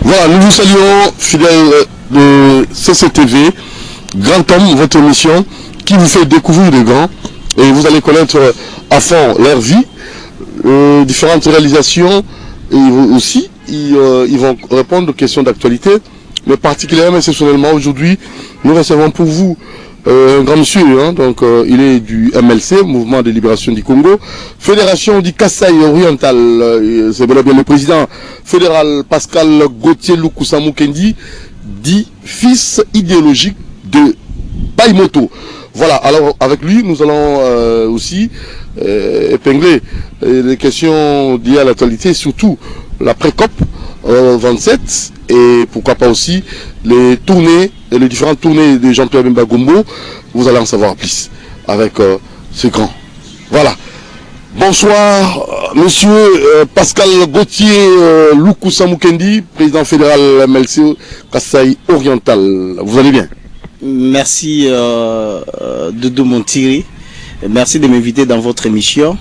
Voilà, nous vous saluons, fidèles de CCTV, Grand Homme, votre émission qui vous fait découvrir de grands et vous allez connaître à fond leur vie, différentes réalisations et aussi ils vont répondre aux questions d'actualité, mais particulièrement exceptionnellement aujourd'hui nous recevons pour vous un grand monsieur, hein, donc il est du MLC, Mouvement de Libération du Congo, Fédération du Kasaï Oriental, c'est bien le président fédéral Pascal Gauthier Lukusa Mukendi, dit fils idéologique de Baïmoto. Voilà, alors avec lui nous allons aussi épingler les questions liées à l'actualité, surtout la pré-COP 27 et pourquoi pas aussi les tournées, les différentes tournées de Jean-Pierre Bemba Gombo. Vous allez en savoir plus avec ce grand. Voilà. Bonsoir, monsieur Pascal Gauthier Lukusa Mukendi, président fédéral MLC Kasaï Oriental. Vous allez bien? Merci Doudou Montiri. Merci de m'inviter dans votre émission.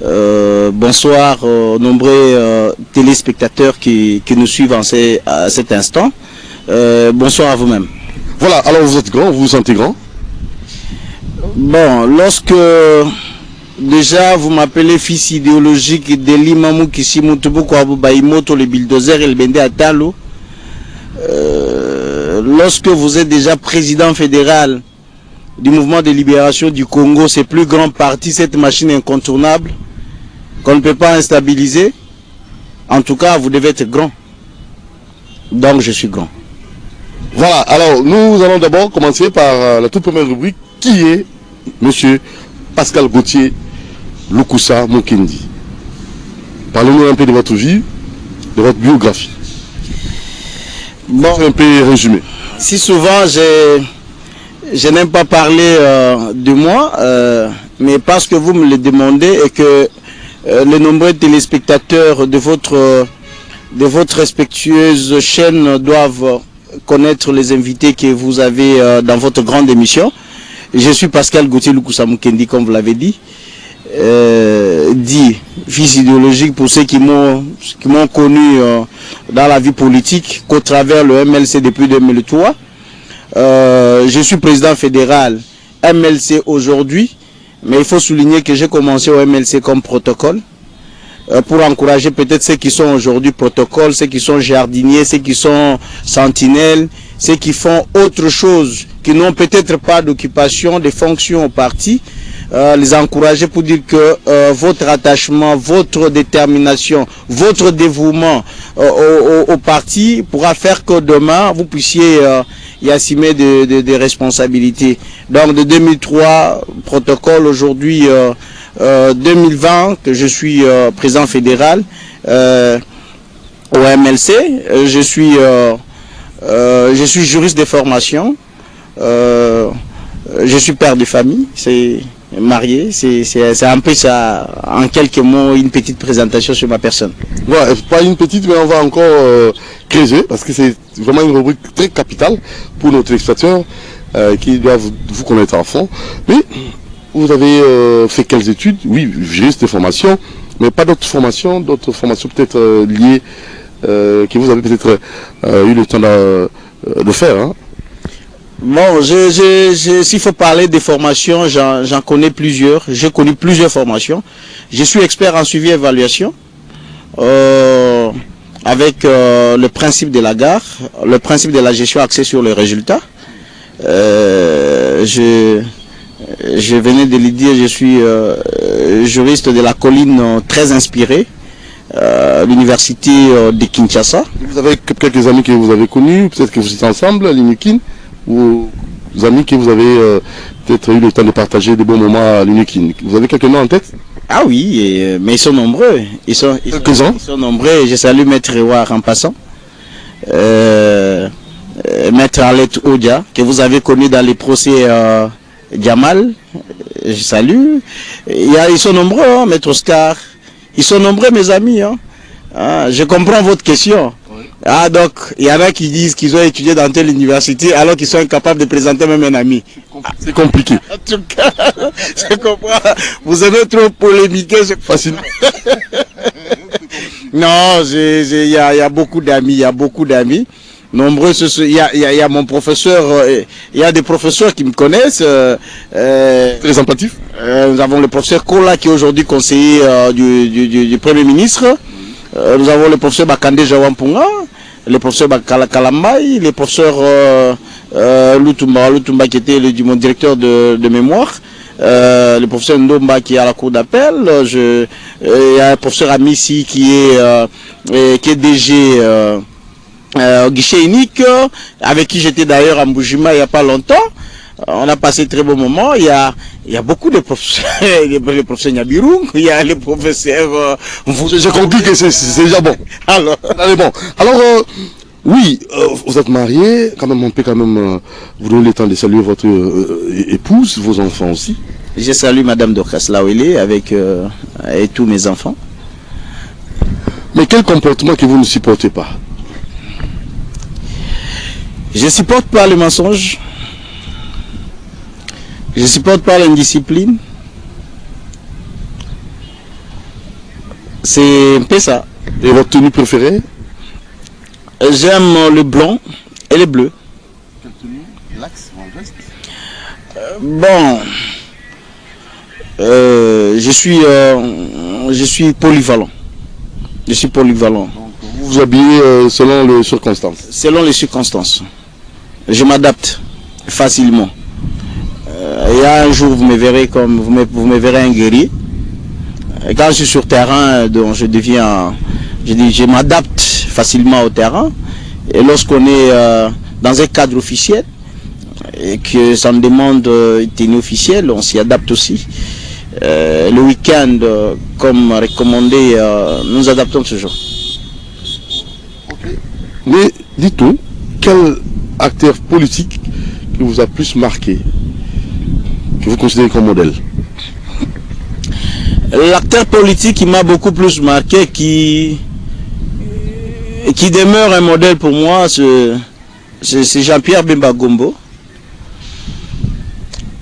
Bonsoir aux nombreux téléspectateurs qui nous suivent à cet instant. Bonsoir à vous-même. Voilà, alors vous êtes grand, vous vous sentez grand? Bon, lorsque déjà vous m'appelez fils idéologique de l'imamou Kisimutubu Kwabu Baïmoto, le bulldozer et le Bende Atalo, lorsque vous êtes déjà président fédéral du mouvement de libération du Congo, c'est plus grand parti, cette machine incontournable qu'on ne peut pas instabiliser, en tout cas vous devez être grand. Donc je suis grand. Voilà, alors nous allons d'abord commencer par la toute première rubrique qui est monsieur Pascal Gauthier Lukusa Mukendi. Parlez-nous un peu de votre vie, de votre biographie. Bon, un peu résumé. Si souvent je n'aime pas parler de moi, mais parce que vous me le demandez et que les nombreux téléspectateurs de votre respectueuse chaîne doivent connaître les invités que vous avez dans votre grande émission. Je suis Pascal Gauthier Lukusa Mukendi, comme vous l'avez dit. Dit fils idéologique pour ceux qui m'ont connu dans la vie politique qu'au travers le MLC depuis 2003. Je suis président fédéral MLC aujourd'hui, mais il faut souligner que j'ai commencé au MLC comme protocole pour encourager peut-être ceux qui sont aujourd'hui protocole, ceux qui sont jardiniers, ceux qui sont sentinelles, ceux qui font autre chose, qui n'ont peut-être pas d'occupation, de fonction au parti, les encourager pour dire que votre attachement, votre détermination, votre dévouement au parti pourra faire que demain vous puissiez y assumer des responsabilités. Donc de 2003, protocole, aujourd'hui 2020, que je suis président fédéral au MLC, je suis juriste de formation, je suis père de famille, c'est marié, c'est un peu ça, en quelques mots, une petite présentation sur ma personne. Ouais, pas une petite, mais on va encore creuser, parce que c'est vraiment une rubrique très capitale pour nos téléspectateurs qui doivent vous connaître à fond. Mais vous avez fait quelles études? Oui, juriste de formation, mais pas d'autres formations peut-être liées, que vous avez peut-être eu le temps de faire, hein? Bon, s'il faut parler des formations, j'en connais plusieurs. J'ai connu plusieurs formations. Je suis expert en suivi et évaluation avec le principe de la gare, le principe de la gestion axée sur les résultats. Je venais de le dire, je suis juriste de la colline très inspiré, l'université de Kinshasa. Vous avez quelques amis que vous avez connus, peut-être que vous êtes ensemble à l'UNIKIN, ou des amis que vous avez peut-être eu le temps de partager des bons moments à l'UNIKIN. Vous avez quelques noms en tête? Ah oui, mais ils sont nombreux. Ils sont nombreux. Et je salue Maître Rewar en passant. Maître Arlette Odia, que vous avez connu dans les procès Djamal. Je salue. Ils sont nombreux, hein, Maître Oscar. Ils sont nombreux, mes amis. Hein. Ah, je comprends votre question. Ah, donc, il y en a qui disent qu'ils ont étudié dans telle université alors qu'ils sont incapables de présenter même un ami. C'est compliqué. En tout cas, je comprends. Vous avez trop polémiqué. Facilement. Non, il y a beaucoup d'amis, il y a beaucoup d'amis. Nombreux, il y a mon professeur, il y a des professeurs qui me connaissent. Très sympathique. Nous avons le professeur Kola qui est aujourd'hui conseiller du Premier ministre. Nous avons le professeur Bakande Jawampunga, le professeur Kalambay, le professeur Lutumba qui était mon directeur de mémoire. Le professeur Ndomba qui est à la cour d'appel. Il y a un professeur Amissi qui est DG au guichet unique, avec qui j'étais d'ailleurs à Mboujima il n'y a pas longtemps. On a passé de très bons moments. Il y a beaucoup de professeurs, le professeur Nyabirung, il y a les professeurs... J'ai compris que c'est déjà bon. Alors, bon. Alors oui, vous êtes marié, quand même on peut vous donner le temps de saluer votre épouse, vos enfants aussi. Je salue Madame Dorcas Lawele avec et tous mes enfants. Mais quel comportement que vous ne supportez pas? Je ne supporte pas le mensonge. Je ne supporte pas l'indiscipline. C'est un peu ça. Et votre tenue préférée? J'aime le blanc et le bleu. Quelle tenue? L'axe ou un veste? Bon, je suis polyvalent. Je suis polyvalent. Donc, vous vous habillez selon les circonstances? Selon les circonstances. Je m'adapte facilement. Il y a un jour, vous me verrez comme vous me verrez un guerrier. Et quand je suis sur terrain, donc je m'adapte facilement au terrain. Et lorsqu'on est dans un cadre officiel et que ça me demande une tenue officielle, on s'y adapte aussi. Le week-end, comme recommandé, nous adaptons toujours. Okay. Mais dites-nous, quel acteur politique qui vous a plus marqué, que vous considérez comme modèle? L'acteur politique qui m'a beaucoup plus marqué, qui demeure un modèle pour moi, c'est Jean-Pierre Bemba Gombo,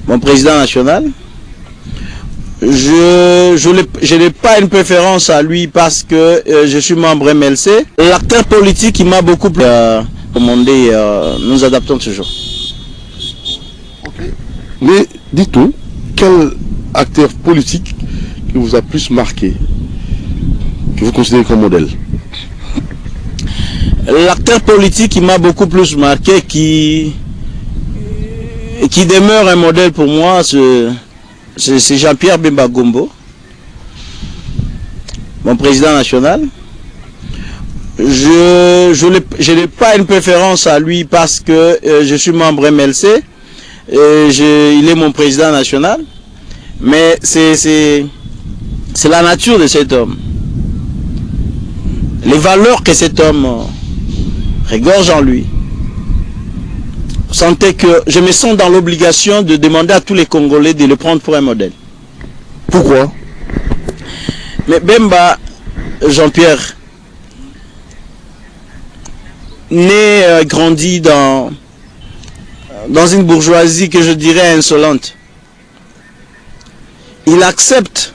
mon président national. Je n'ai pas une préférence à lui parce que je suis membre MLC. L'acteur politique qui m'a beaucoup plus commandé, nous adaptons toujours. Okay. Mais dites-nous, quel acteur politique qui vous a plus marqué, que vous considérez comme modèle? L'acteur politique qui m'a beaucoup plus marqué, qui demeure un modèle pour moi, c'est Jean-Pierre Bemba Gombo, mon président national. Je n'ai pas une préférence à lui parce que je suis membre MLC. Il est mon président national. Mais c'est la nature de cet homme. Les valeurs que cet homme regorge en lui. Sentez que je me sens dans l'obligation de demander à tous les Congolais de le prendre pour un modèle. Pourquoi? Mais Bemba, Jean-Pierre, né, grandi dans une bourgeoisie que je dirais insolente. Il accepte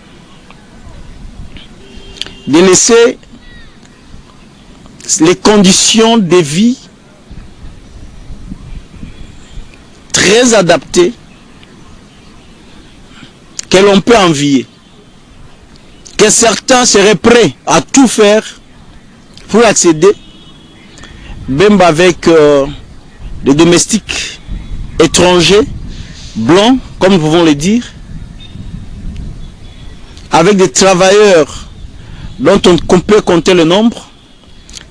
de laisser les conditions de vie très adaptées que l'on peut envier, que certains seraient prêts à tout faire pour accéder. Bemba avec des domestiques étrangers, blancs, comme nous pouvons le dire, avec des travailleurs dont on peut compter le nombre,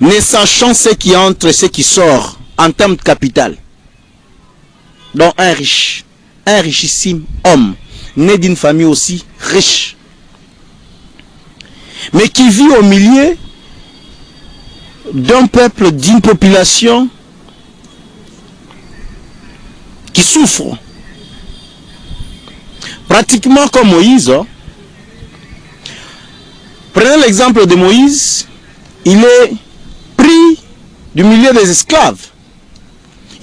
ne sachant ce qui entre et ce qui sort en termes de capital. Donc un riche, un richissime homme, né d'une famille aussi riche, mais qui vit au milieu d'un peuple, d'une population qui souffre. Pratiquement comme Moïse. Hein. Prenez l'exemple de Moïse, il est pris du milieu des esclaves.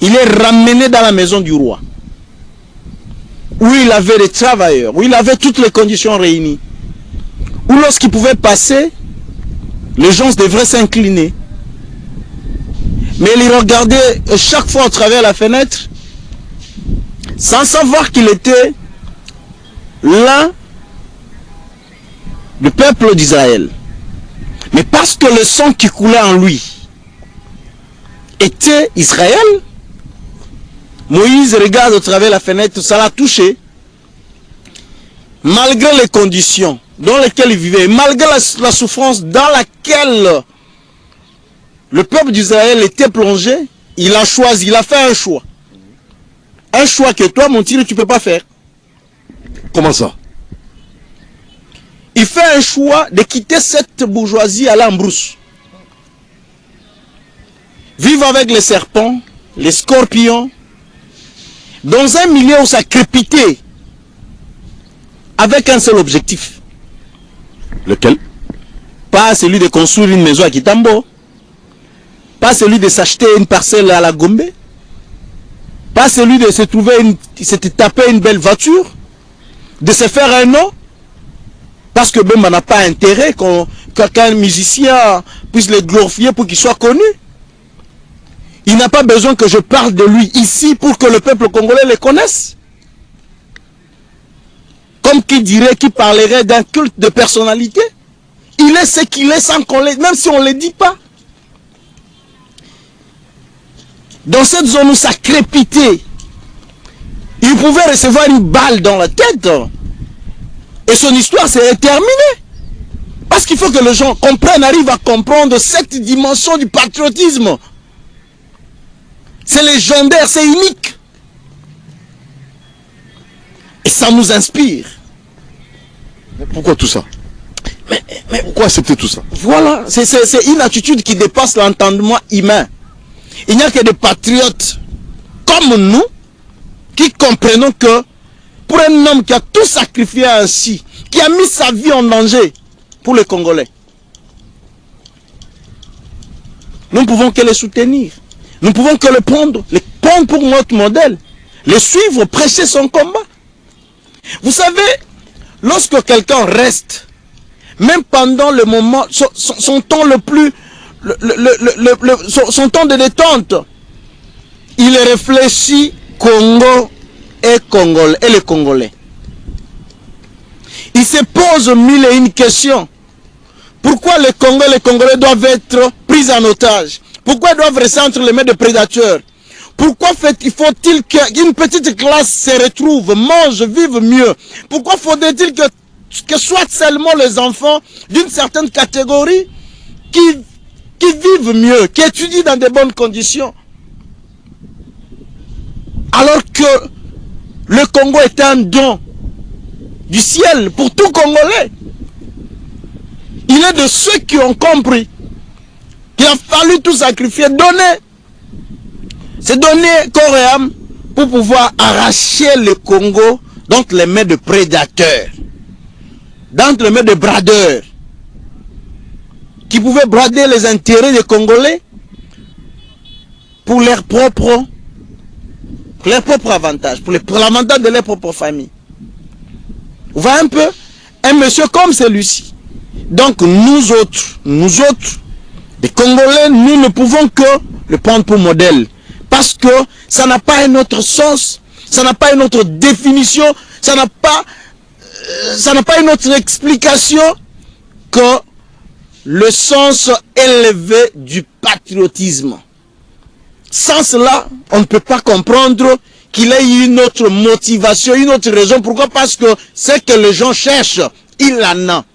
Il est ramené dans la maison du roi, où il avait des travailleurs, où il avait toutes les conditions réunies, où lorsqu'il pouvait passer, les gens devraient s'incliner. Mais il regardait chaque fois à travers la fenêtre, sans savoir qu'il était l'un du peuple d'Israël. Mais parce que le sang qui coulait en lui était Israël, Moïse regarde au travers la fenêtre, ça l'a touché. Malgré les conditions dans lesquelles il vivait, malgré la souffrance dans laquelle le peuple d'Israël était plongé, il a choisi, il a fait un choix. Un choix que toi, mon tigre, tu ne peux pas faire. Comment ça? Il fait un choix de quitter cette bourgeoisie à la brousse. Vivre avec les serpents, les scorpions, dans un milieu où ça crépitait, avec un seul objectif. Lequel? Pas celui de construire une maison à Kitambo, pas celui de s'acheter une parcelle à la Gombe, pas celui de se trouver se taper une belle voiture, de se faire un nom, parce que Bemba n'a pas intérêt qu'un musicien puisse le glorifier pour qu'il soit connu. Il n'a pas besoin que je parle de lui ici pour que le peuple congolais le connaisse. Comme qui dirait, qui parlerait d'un culte de personnalité. Il est ce qu'il est sans qu'on même si on ne le dit pas. Dans cette zone où ça crépitait, il pouvait recevoir une balle dans la tête. Et son histoire s'est terminée. Parce qu'il faut que les gens comprennent, arrivent à comprendre cette dimension du patriotisme. C'est légendaire, c'est unique. Et ça nous inspire. Mais pourquoi tout ça? Mais pourquoi accepter tout ça? Voilà, c'est une attitude qui dépasse l'entendement humain. Il n'y a que des patriotes comme nous qui comprenons que pour un homme qui a tout sacrifié ainsi, qui a mis sa vie en danger pour les Congolais, nous ne pouvons que les soutenir. Nous ne pouvons que les prendre pour notre modèle, les suivre, prêcher son combat. Vous savez, lorsque quelqu'un reste, même pendant le moment, son temps le plus, son temps de détente, il réfléchit Congo et Congolais, et les Congolais. Il se pose mille et une questions. Pourquoi les Congolais et les Congolais doivent être pris en otage? Pourquoi ils doivent rester entre les mains de prédateurs? Pourquoi faut-il qu'une petite classe se retrouve, mange, vive mieux? Pourquoi faudrait-il que soit seulement les enfants d'une certaine catégorie qui vivent mieux, qui étudient dans de bonnes conditions? Alors que le Congo est un don du ciel pour tout Congolais. Il est de ceux qui ont compris qu'il a fallu tout sacrifier, donner. C'est donner corps et âme pour pouvoir arracher le Congo d'entre les mains de prédateurs, d'entre les mains de bradeurs, qui pouvaient brader les intérêts des Congolais pour leur propre avantage, pour l'avantage de leur propre famille. Vous voyez un peu, un monsieur comme celui-ci. Donc nous autres, les Congolais, nous ne pouvons que le prendre pour modèle. Parce que ça n'a pas un autre sens, ça n'a pas une autre définition, ça n'a pas une autre explication que le sens élevé du patriotisme. Sans cela, on ne peut pas comprendre qu'il ait une autre motivation, une autre raison. Pourquoi? Parce que ce que les gens cherchent, il en a.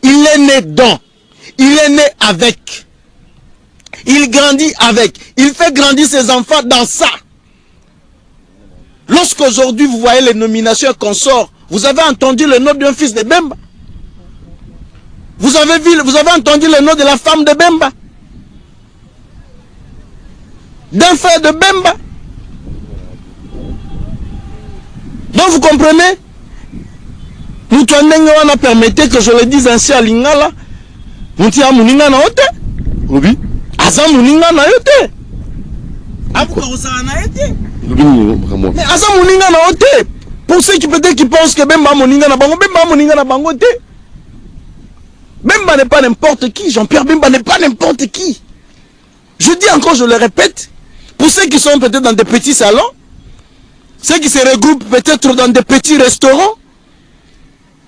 Il est né dans. Il est né avec. Il grandit avec. Il fait grandir ses enfants dans ça. Lorsqu'aujourd'hui vous voyez les nominations qu'on sort, vous avez entendu le nom d'un fils de Bemba. Vous avez entendu le nom de la femme de Bemba. D'un frère de Bemba. Donc vous comprenez? Nous on a permis que je le dise ainsi à Lingala. Nous sommes Mouninga na ote. Oui. Azam Mouninga na ote. Mais Azam Mouninga na ote. Pour ceux qui peut-être qui pensent que Bemba Mouninga na bango, Bemba Mouninga na bango te. Bemba n'est pas n'importe qui. Jean-Pierre Bemba n'est pas n'importe qui. Je dis encore, je le répète, pour ceux qui sont peut-être dans des petits salons, ceux qui se regroupent peut-être dans des petits restaurants,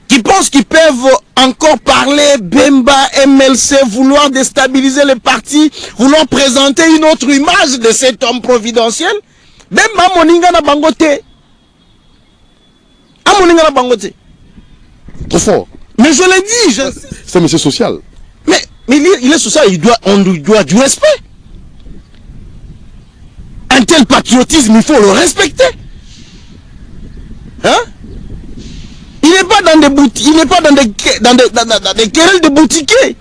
qui pensent qu'ils peuvent encore parler Bemba, MLC, vouloir déstabiliser les partis, vouloir présenter une autre image de cet homme providentiel, Bemba moninga na bangote. A moninga na bangote. Trop fort. Mais je l'ai dit. C'est un monsieur social. Mais il est social, on lui doit du respect. Un tel patriotisme, il faut le respecter. Hein? Il n'est pas dans des boutiques, il n'est pas dans des querelles de boutiquiers.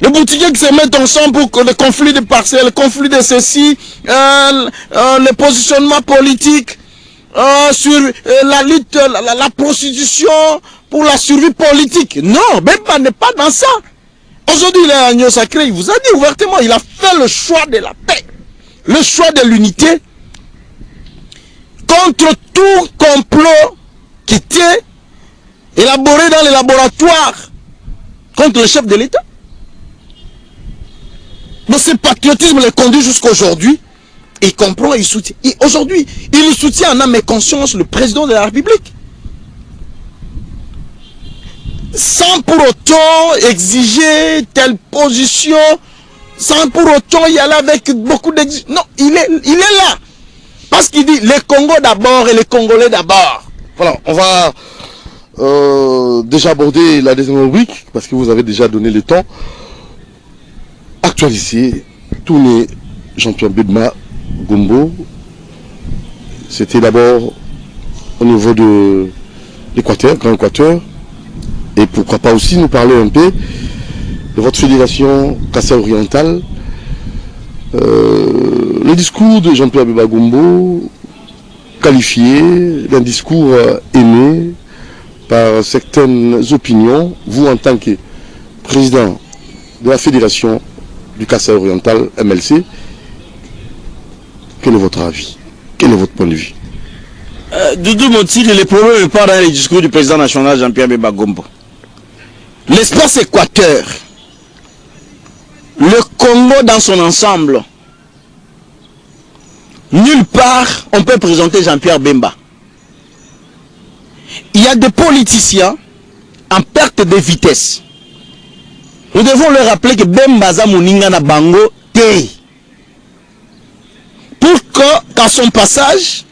Les boutiquiers qui se mettent ensemble pour le conflit de parcelles, le conflit de ceci, le positionnement politique, sur la lutte, la prostitution, pour la survie politique. Non, Bemba n'est pas dans ça. Aujourd'hui, il est agneau sacré, il vous a dit ouvertement, il a fait le choix de la paix, le choix de l'unité, contre tout complot qui était élaboré dans les laboratoires contre le chef de l'État. Donc ce patriotisme le conduit jusqu'à aujourd'hui. Il comprend, il soutient. Aujourd'hui, il soutient en âme et conscience le président de la République. Sans pour autant exiger telle position, sans pour autant y aller avec beaucoup d'exigences. Non, il est là. Parce qu'il dit les Congo d'abord et les Congolais d'abord. Voilà, on va déjà aborder la deuxième rubrique, parce que vous avez déjà donné le temps. Actualiser, tourner Jean-Pierre Bemba Gombo. C'était d'abord au niveau de l'Équateur, Grand Équateur. Et pourquoi pas aussi nous parler un peu de votre fédération Kassai Oriental. Le discours de Jean-Pierre Bemba Gombo, qualifié d'un discours aimé par certaines opinions, vous en tant que président de la fédération du Kassai Oriental MLC, quel est votre avis? Quel est votre point de vue? Doudou Montile, le problème n'est pas dans le discours du président national Jean-Pierre Bemba Gombo. L'espace Équateur, le Congo dans son ensemble, nulle part on peut présenter Jean-Pierre Bemba. Il y a des politiciens en perte de vitesse. Nous devons leur rappeler que Bemba Zamuninga na bango te. Pour qu'à son passage,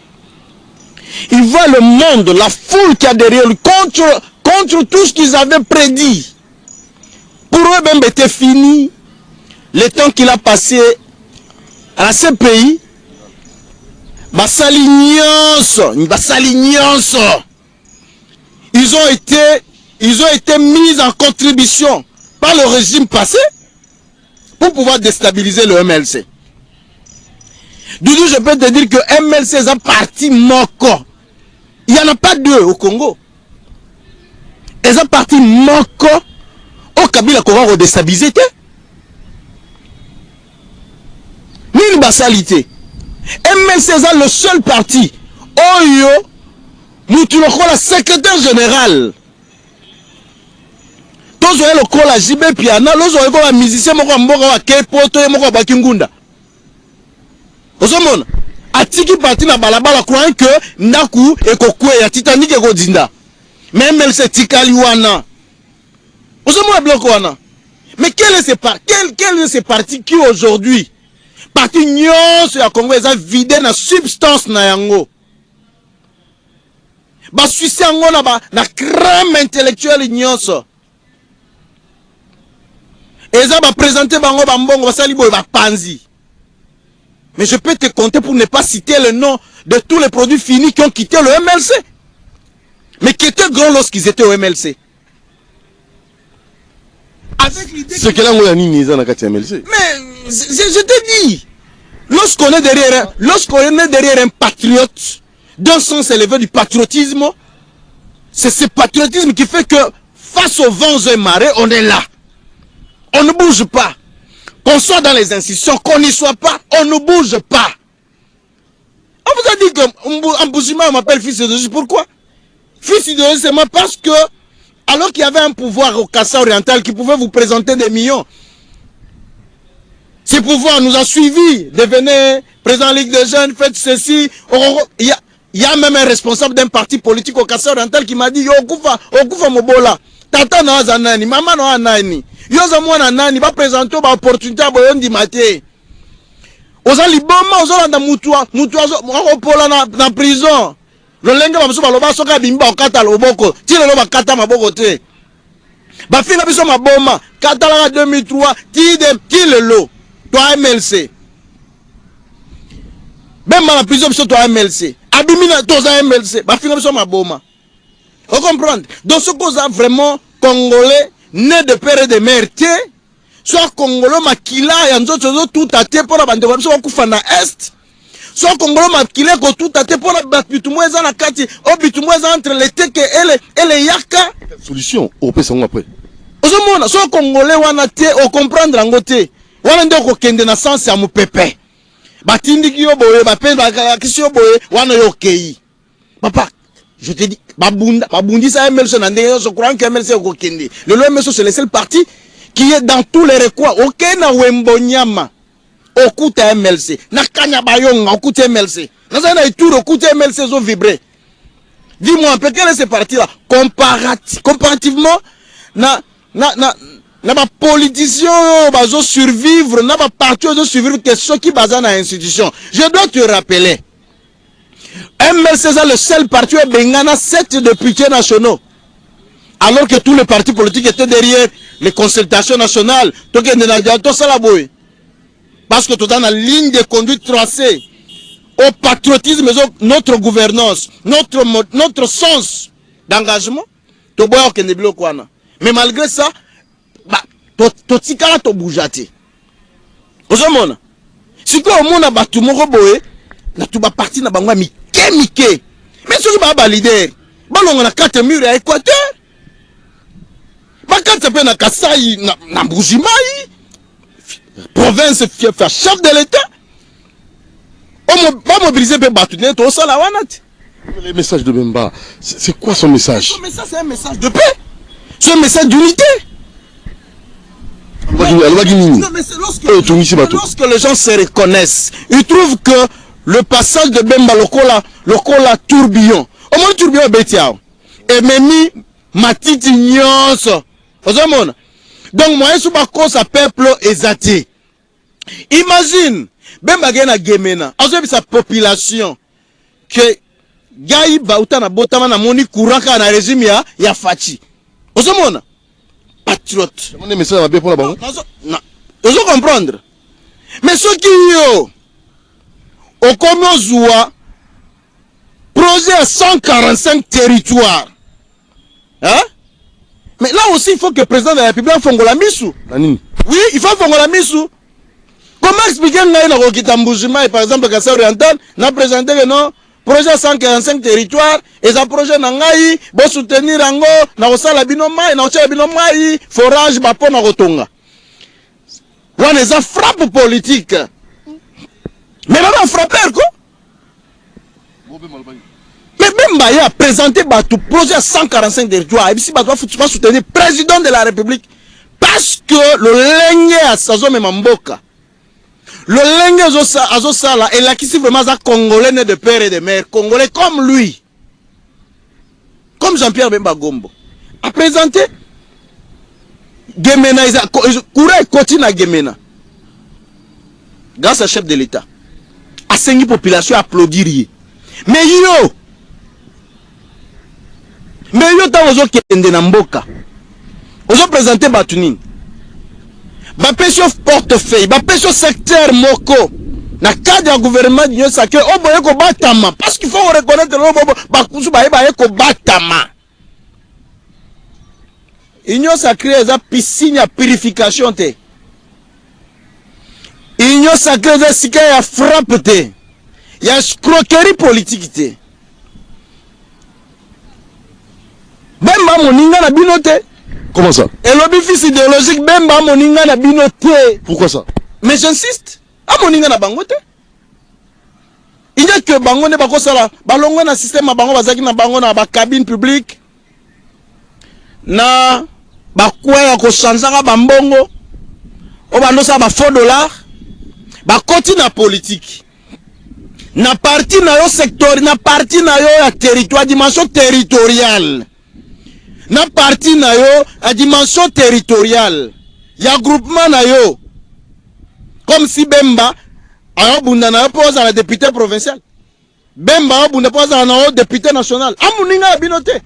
il voit le monde, la foule qui a derrière lui, contre tout ce qu'ils avaient prédit. Pour eux, Bemba était fini. Le temps qu'il a passé à ce pays, ils ont été mis en contribution par le régime passé pour pouvoir déstabiliser le MLC. Doudou, je peux te dire que MLC est un parti moko. Il n'y en a pas deux au Congo. Ils ont parti moko au Kabila qu'on va redéstabiliser. Mille basalité. MLC est le seul parti. Oyo, nous trouvons la secrétaire générale. Tous le col à JB Piana, tous les musiciens, moko kepoto, moko bakingunda. Osomona, atiki parti na balabala croyant que Naku et Kokwe ya Titanic et Godinda. Même elle se tikali wana. Osomona bloco wana. Mais quel est ce parti qui aujourd'hui, parti nyonso ya Congo eza vidé na substance na yango. Ba suisse yango na crème intellectuelle nyonso. Eza ba présenter bango ba mbongo basali boy ba panzi. Mais je peux te compter pour ne pas citer le nom de tous les produits finis qui ont quitté le MLC. Mais qui étaient grands lorsqu'ils étaient au MLC. Avec l'idée c'est que là on a mis dans la MLC. Mais je te dis, lorsqu'on est derrière un patriote, d'un sens élevé du patriotisme, c'est ce patriotisme qui fait que face aux vents et marées, on est là. On ne bouge pas. Qu'on soit dans les institutions, qu'on n'y soit pas, on ne bouge pas. On vous a dit que Mbouzima m'appelle fils de Jésus. Pourquoi? Fils de Jésus, c'est moi parce que Alors qu'il y avait un pouvoir au Kassai oriental qui pouvait vous présenter des millions. Ce pouvoir nous a suivis. Devenez président de la Ligue des jeunes, faites ceci. Il y a même un responsable d'un parti politique au Kassai oriental qui m'a dit, yo, okufa mobola. Tata na zanani, maman na nani. Yo za mwana nani, ba présenter ba opportunité ba yondi maté. Oza liboma, oza landa mutua opola na prison. Lolenge ba musu ba loba soka bimba okata loboko. Ti le loba kata maboko te. Ba finga biso maboma, kata la 2003, ti le lo. Toi MLC. Même dans la prison, biso toi MLC. Abimina toza MLC. Ba finga biso maboma. Vous comprenez? Donc ce qu'on a vraiment Congolais, né de père et de mère, soit Congolais makila ya nzoto tout à te pour la bande de soit kufa na est, soit Congolais makila ko tout à te pour la bitumweza na kati, o bitumweza entre les teke et les yaka. Solution, au pesa après. Ozomona, soit Congolais wana te, o comprendre angote, wana ndio ko kende na sens ya mupepe. Batindiki yo boye, bape ba kisio boye, wana yo kei. Papa, je te dis, Babundi ça MLC, je crois que MLC est au Kende. Le MLC c'est le seul parti qui est dans tous les recoins. Ok, na Wembonyama, Okuta MLC, na Kanyabayong, Okuta MLC. Dans un tour, Okuta MLC, ils ont vibré. Dis-moi un peu, quel est ce parti-là? Comparativement, na politicien, bazo survivre, na parti, bazo survivre, que ceux qui basent dans l'institution. Je dois te rappeler. MLC est le seul parti où Bengana 7 députés nationaux. Alors que tous les partis politiques étaient derrière les consultations nationales. Parce que tout dans la ligne de conduite tracée au patriotisme, notre gouvernance, notre sens d'engagement. Mais malgré ça, to boujati. Si tu as un batu moko boye, na tu vas partir na bangwa mike. Mais ceux qui sont leader, on a 4 murs à Équateur. Ba 4 pe na Kassai na Mbujimai. Province chef de l'État. On va mobiliser pe batu net au sala wanat. Le message de Bemba, c'est quoi son message? Son message c'est un message de paix. C'est un message d'unité. Non, mais lorsque les gens se reconnaissent, ils trouvent que le passage de Bemba lokola tourbillon. Au moins tourbillon betiao. Et memi matiti nyonso. Donc moi je suis sa peuple exaté. Imagine Bemba gena Gemena, azobi sa population que gai bauta na botama na moni courant na régime ya Fachi. Ozomona patriote. On message à bien pour la banque. Non. Vous comprendre. Mais ce qui yo au Komozoua, projet à 145 territoires. Hein? Mais là aussi, il faut que le président de la République fasse la mise. Oui, il faut faire la mise. Comment expliquer que par exemple, Kassai oriental n'a présenté que non, projet à 145 territoires, et ça projet nangai, bon soutenir ango, na osala binomai, na osala binomai, forage, bapo na rotonga. On les a frappe politique. Mais même un frappeur quoi. Mais même Baye a présenté tout projet à 145 territoires. Et si Baye doit soutenir le président de la République. Parce que le lengue à Sazo Memamboka. Le lengue à Zosala est là qui est vraiment un Congolais né de père et de mère. Congolais comme lui. Comme Jean-Pierre Bemba Gombo. A présenté Gemena. Koura continue à Gemena. Grâce au chef de l'État. A 5 population applaudir. Mais yo t'as ozo kende na mboka. Ozo présenter Batunin. Ba pesio portefeuille, ba pesio secteur moko. Na cadre du gouvernement d'Union Sacrée, o boye ko batama parce qu'il faut reconnaître le ba kusu ba ko batama. Union Sacrée eza piscine ya purification te. Union Sacrée eza sika ya frappe te. Il y a escroquerie politique. Bemba moninga na binote. Comment ça? Et lobby fils idéologique Bemba moninga na binote. Pourquoi ça? Mais j'insiste. A moninga na bangote. Il y a que bango ne bako sala balongo na système bango bazaki na bango na ba cabine publique. na bakwea ko chanzanga bambongo o bandosa ba faux dollars ba koti na politique na parti na yo secteur na parti na yo ya territoire dimension territoriale na parti na yo à dimension territoriale ya groupement na yo comme si Bemba a bunda na pose à la député provincial Bemba a bunda pose à la député national amuninga binote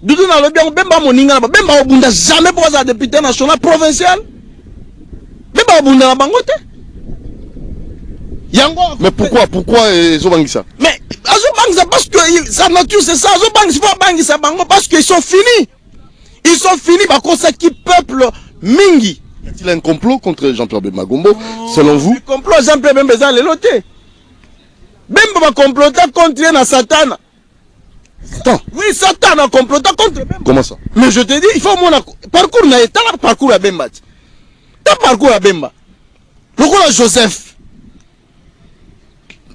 Doudou na lobi Bemba moninga Bemba a bunda jamais pose à la député national provincial Bemba a bunda na bangote Yango. Mais pourquoi Zobangisa? Mais Zobangisa parce que sa nature c'est ça. Zobangisa bango parce qu'ils sont finis. Ils sont finis parce qu'on sait qui peuple mingi. Y a-t-il un complot contre Jean-Pierre Bemba Gombo, selon vous? Le complot Jean-Pierre Bemba est leloté. Bemba va comploter contre na Satan. Satan? Oui, Satan a comploté contre Bemba. Comment ça? Mais je te dis, il faut mon parcours na état parcours à Bemba. Ta parcours à Bemba. Pourquoi Joseph?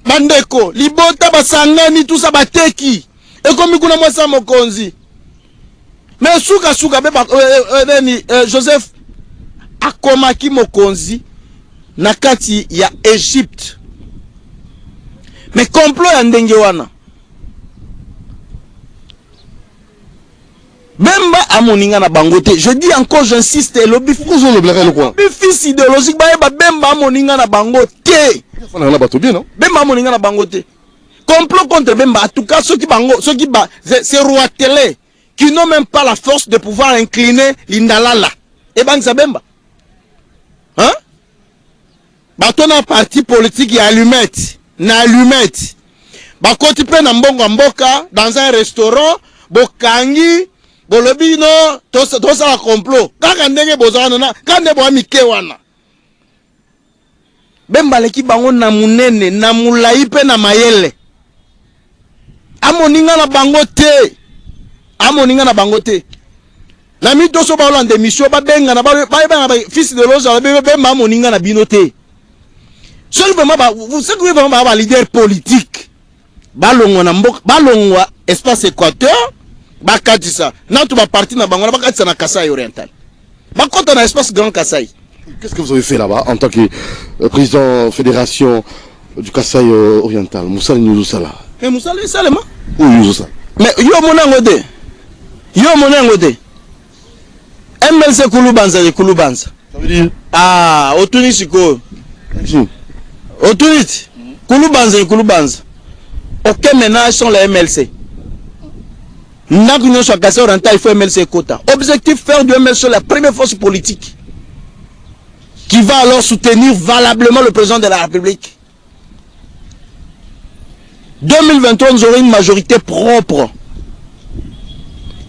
Bandeko, libota basangani tout ça bateki. Et comme kuna mwasa mokonzi. Mais suka beba Joseph akomaki mokonzi na kati ya Égypte. Mais complot ya ndenge wana. Bemba amoninga na bangote. Je dis encore, j'insiste, lobby fils idéologique Bemba amoninga na bangote. Bemba moninga na bangote. Complot contre Bemba. En tout cas, ceux qui c'est roi télé qui n'ont même pas la force de pouvoir incliner l'Indalala. Et bang ça Bemba. Hein? Batona parti politique et allumette. Na allumette. Bakoti pe na mbongo mboka dans un restaurant. Bokangi. Bolobino. Tosa la complot. Kaka ndenge bozana na. Kande bo amike wana. Bemba leki bango na munene, na mulai pe na mayele. Amoninga na bango te. Amoninga na bango te. Na mito so ba olande mission ba benga na ba fils de loge Bemba amoninga na binote. Seul vraiment vous savez vraiment ba leader politique. Balongo na mboka, balongo espace Équateur, ba katisa. Na to ba parti na bango na ba katisa na Kasai oriental. Ba kota na espace Grand Kasai. Qu'est-ce que vous avez fait là-bas en tant que président fédération du Kasaï oriental? Moussa Nyouzoussala. Mais Moussa Salema? Oui, Nyouzoussala. Mais yo monangode. Yo monangode. MLC Kouloubanza de Kouloubanza. Ça veut dire? Ah, au Tunisiko. Au Tunis. Kouloubanza de Kouloubanza. Aucun ménage sont les MLC. N'a qu'une soit Kasaï oriental, il faut MLC quota. Objectif faire du MLC la première force politique qui va alors soutenir valablement le président de la République. 2023, nous aurons une majorité propre.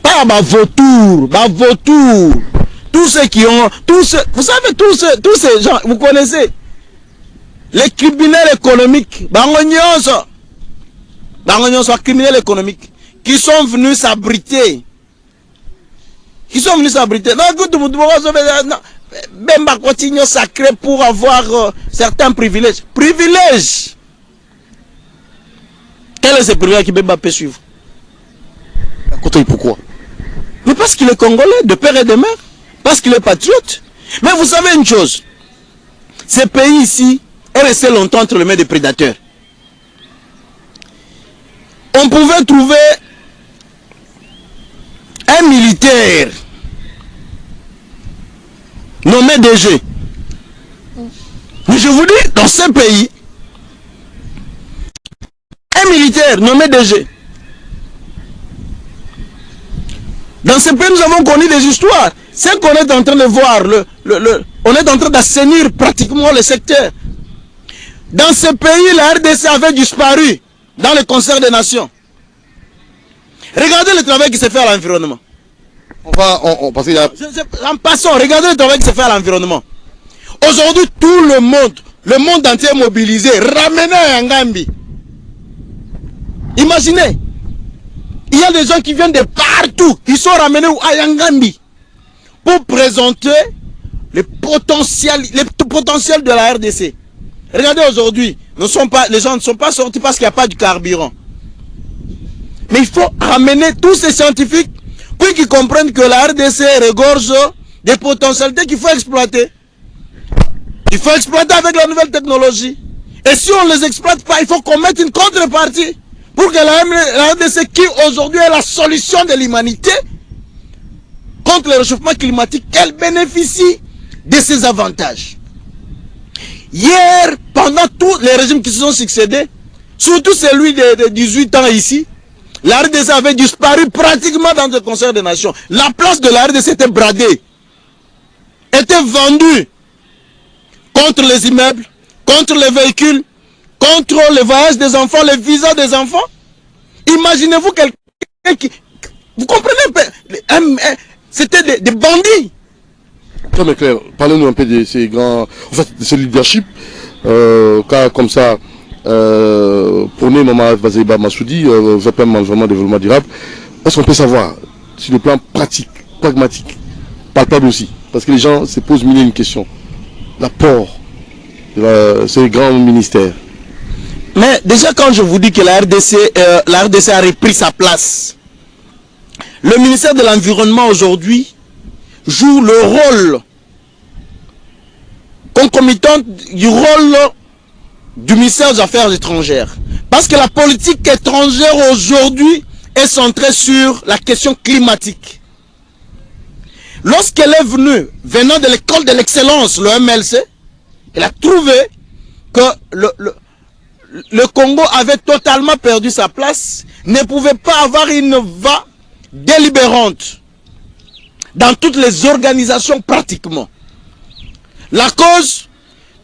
Pas ma vautour, tous ceux qui ont, vous savez, tous ces gens, vous connaissez, les criminels économiques, criminels économiques, qui sont venus s'abriter. Non, Bemba continue sacré pour avoir certains privilèges. Privilèges. Quel est ce privilège que Bemba peut suivre? Pourquoi? Mais parce qu'il est congolais, de père et de mère. Parce qu'il est patriote. Mais vous savez une chose. Ce pays ici est resté longtemps entre les mains des prédateurs. On pouvait trouver un militaire nommé DG. Mais je vous dis, dans ce pays, un militaire nommé DG. Dans ce pays, nous avons connu des histoires. C'est qu'on est en train de voir, on est en train d'assainir pratiquement le secteur. Dans ce pays, la RDC avait disparu dans le concert des nations. Regardez le travail qui s'est fait à l'environnement. En passant, regardez le travail qui s'est fait à l'environnement. Aujourd'hui, tout le monde entier est mobilisé, ramené à Ngambi. Imaginez, il y a des gens qui viennent de partout, ils sont ramenés à Yangambi pour présenter le potentiel de la RDC. Regardez aujourd'hui, les gens ne sont pas sortis parce qu'il n'y a pas de carburant. Mais il faut ramener tous ces scientifiques pour qu'ils comprennent que la RDC regorge des potentialités qu'il faut exploiter. Il faut exploiter avec la nouvelle technologie. Et si on ne les exploite pas, il faut qu'on mette une contrepartie pour que la RDC, qui aujourd'hui est la solution de l'humanité contre le réchauffement climatique, qu'elle bénéficie de ses avantages. Hier, pendant tous les régimes qui se sont succédés, surtout celui de 18 ans ici, la RDC avait disparu pratiquement dans le Conseil des Nations. La place de la RDC était bradée, était vendue contre les immeubles, contre les véhicules, contre les voyages des enfants, les visas des enfants. Imaginez-vous quelqu'un qui... Vous comprenez? C'était des bandits. Très bien clair. Parlez-nous un peu de ces grands... En fait, de ce leadership, car comme ça, prôné Maman Vazeiba Massoudi, VPM Environnement Développement Durable, est-ce qu'on peut savoir, sur le plan pratique, pragmatique, palpable aussi, parce que les gens se posent mille et une questions, l'apport de ces grands ministères? Mais déjà quand je vous dis que la RDC a repris sa place, le ministère de l'Environnement aujourd'hui joue le rôle concomitant du rôle du ministère des Affaires étrangères. Parce que la politique étrangère aujourd'hui est centrée sur la question climatique. Lorsqu'elle est venue, venant de l'école de l'excellence, le MLC, elle a trouvé que le Congo avait totalement perdu sa place, ne pouvait pas avoir une voix délibérante dans toutes les organisations pratiquement. La cause,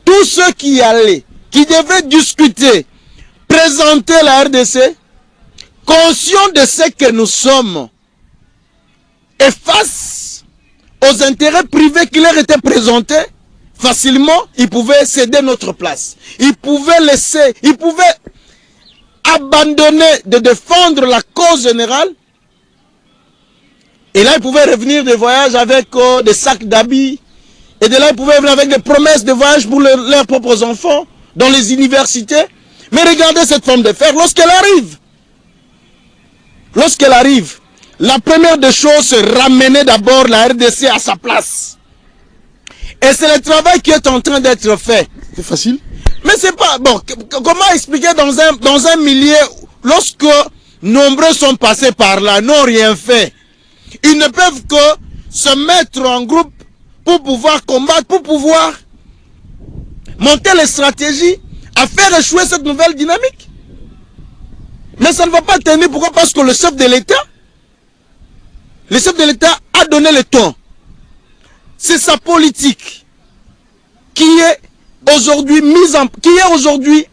tous ceux qui y allaient, qui devaient discuter, présenter la RDC, conscients de ce que nous sommes, et face aux intérêts privés qui leur étaient présentés, facilement, ils pouvaient céder notre place. Ils pouvaient laisser, ils pouvaient abandonner de défendre la cause générale. Et là, ils pouvaient revenir de voyage avec des sacs d'habits. Et de là, ils pouvaient venir avec des promesses de voyage pour leurs propres enfants dans les universités. Mais regardez cette forme de fer. Lorsqu'elle arrive, la première des choses, c'est ramener d'abord la RDC à sa place. Et c'est le travail qui est en train d'être fait. C'est facile. Mais c'est pas... Bon, comment expliquer dans un milieu, lorsque nombreux sont passés par là, n'ont rien fait. Ils ne peuvent que se mettre en groupe pour pouvoir combattre, pour pouvoir monter les stratégies à faire échouer cette nouvelle dynamique. Mais ça ne va pas tenir. Pourquoi? Parce que le chef de l'État a donné le ton. C'est sa politique qui est aujourd'hui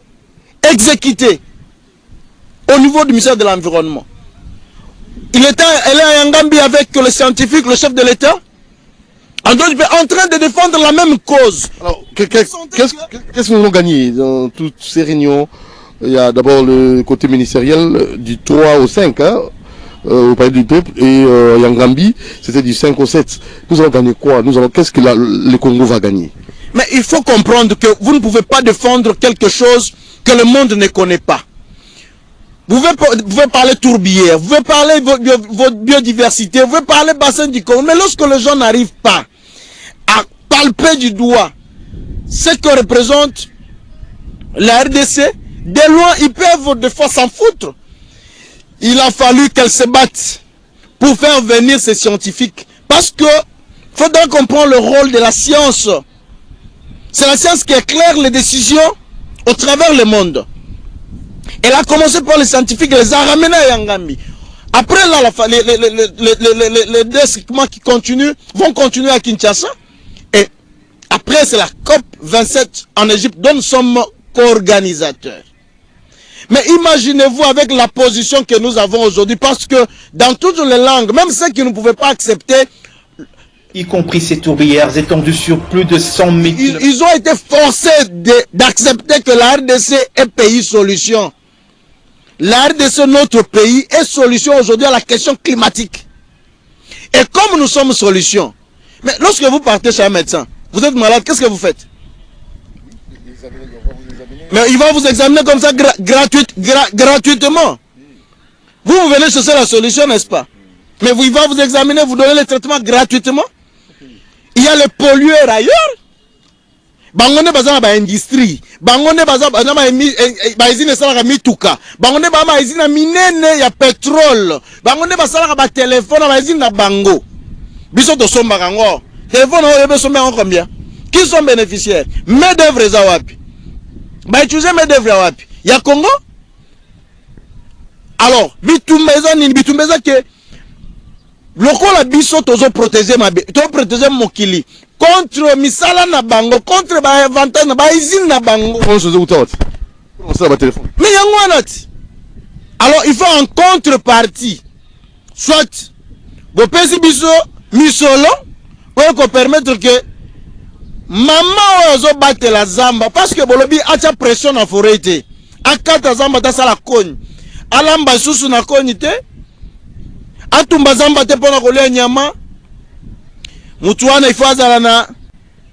exécutée au niveau du ministère de l'Environnement. Elle est à Yangambi avec le scientifique, le chef de l'État, en train de défendre la même cause. Alors, qu'est-ce que nous avons gagné dans toutes ces réunions? Il y a d'abord le côté ministériel du 3 au 5, hein, au Palais du Peuple, et Yangambi, c'était du 5 au 7. Nous allons gagner quoi? Qu'est-ce que le Congo va gagner? Mais il faut comprendre que vous ne pouvez pas défendre quelque chose que le monde ne connaît pas. Vous pouvez parler tourbière, vous pouvez parler votre biodiversité, vous pouvez parler bassin du Congo, mais lorsque les gens n'arrivent pas à palper du doigt ce que représente la RDC, de loin, ils peuvent des fois s'en foutre. Il a fallu qu'elle se batte pour faire venir ces scientifiques. Parce que faudra comprendre le rôle de la science. C'est la science qui éclaire les décisions au travers le monde. Elle a commencé par les scientifiques, elle les a ramenés à Yangambi. Après là, les développements qui vont continuer à Kinshasa. Et après, c'est la COP 27 en Égypte dont nous sommes co-organisateurs. Mais imaginez-vous avec la position que nous avons aujourd'hui, parce que dans toutes les langues, même ceux qui ne pouvaient pas accepter, y compris ces tourbières étendues sur plus de 100 000 km. Ils ont été forcés d'accepter que la RDC est pays solution. La RDC, notre pays, est solution aujourd'hui à la question climatique. Et comme nous sommes solution, mais lorsque vous partez chez un médecin, vous êtes malade, qu'est-ce que vous faites? Mais il va vous examiner comme ça gratuitement. Vous venez chercher la solution, n'est-ce pas? Mais il va vous examiner, vous donner le traitement gratuitement. Il y a les pollueurs ailleurs. Bangone bazana ba industrie, bangone bazana ba izine sala mituka, bangone ba izina minene ya pétrole, bangone basala ba téléphone ba izina bango. Biso to somba kango. Téléphone o yebe somba combien? Qui sont bénéficiaires? Main d'œuvre za wapi? Ba utiliser main d'œuvre wapi? Ya Congo? Alors, bitumbeza ni bitumbeza ke lokola biso tozo protéger mokili contre misala na bango, contre ba avantage na ba izine na bango. Mais yango anati. Alors il faut en contrepartie soit bo pesi biso misolo pour permettre que maman ozo battre la zamba parce que bolobi acha pression na forêt akata zamba ta sala kogne alamba susu na kogne te atumba zamba te pona kolia nyama mutu wana ifo azala na